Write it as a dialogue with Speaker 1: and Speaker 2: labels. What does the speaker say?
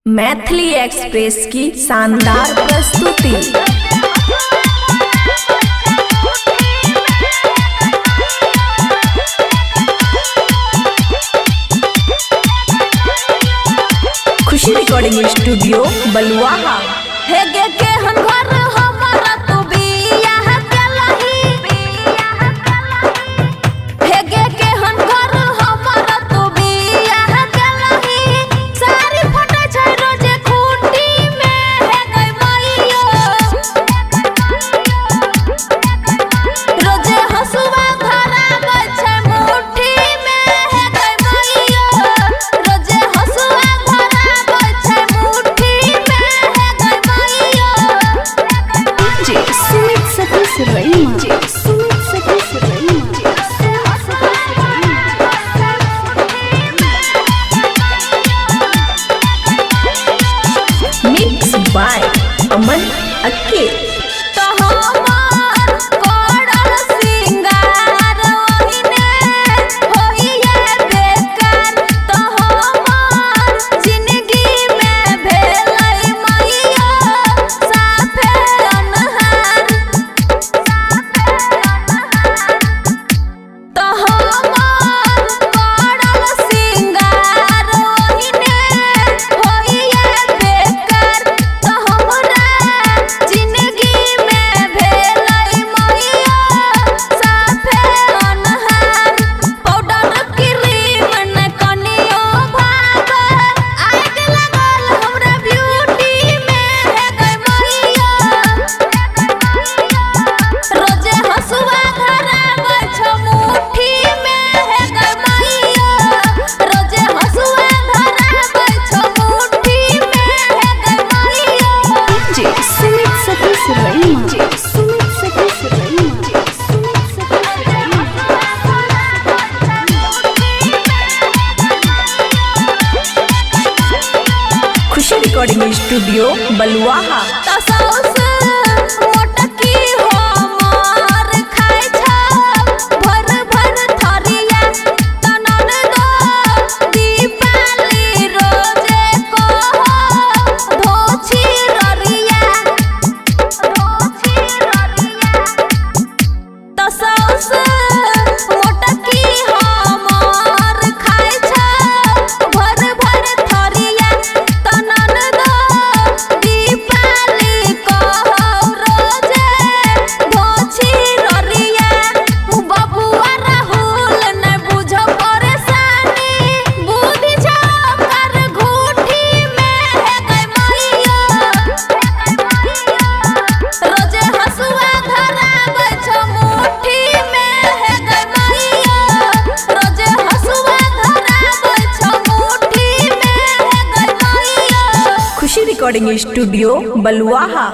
Speaker 1: Maithili express की शानदार प्रस्तुति। खुशी रिकॉर्डिंग स्टूडियो बलुआहा।
Speaker 2: हे गे के हम घर हमारा तू बियाह केलही, हे गे के हम घर हमारा तू बियाह केलही। सारी फटे छै रोजे खूंटी में, हे गई मैया रोजे हसुआ धराबै छै मुट्ठी में, हे गई मैया रोजे हसुआ धराबै छै मुट्ठी में, हे गई मैया।
Speaker 3: सुमित सतीश रईमा, सुमित सतीश रईमा।
Speaker 1: मिक्स बाय अमन अक्के।
Speaker 2: तो हमार कोड़ल सिंगार ओहिने होइए बेकार, तो हमार जिंदगी में भेलै मैया साफे अनहार, तो हमार कोड़ल सिंगार ओहिने होइए बेकार, तो हमरा जिंदगी में भेलै मैया साफे अनहार। पाउडर क्रीम न कनियो भागल, आग लगल हमरा ब्यूटी में, हे गई मैया रोजे हसुआ धराबै छै मुट्ठी में, हे गई मैया रोजे हसुआ धराबै छै मुट्ठी में, हे गई मैया।
Speaker 3: सुमित सतीश रईमा, सुमित सतीश रईमा, सुमित सतीश रईमा।
Speaker 1: खुशी रिकॉर्डिंग स्टूडियो बलुआहा।
Speaker 2: तसौस मोटकी हमार खाइ छै भर भर थरिया, तनन दो दीपाली रोजे कहो धोछी ररिया, धोछी ररिया। तसौस मोटकी हमार खाइ छै भर भर थरिया, तनन दो दीपाली कहो रोजे धोछी ररिया। बबुआ राहुल न बुझो परेशानी, बुद्धि छौ कर घूठी में, हे गई मैया रोजे हसुआ धराबै छै मुट्ठी में, हे गई मैया रोजे हसुआ धराबै छै मुट्ठी में, हे गई मैया।
Speaker 1: खुशी रिकॉर्डिंग स्टूडियो बलुआहा।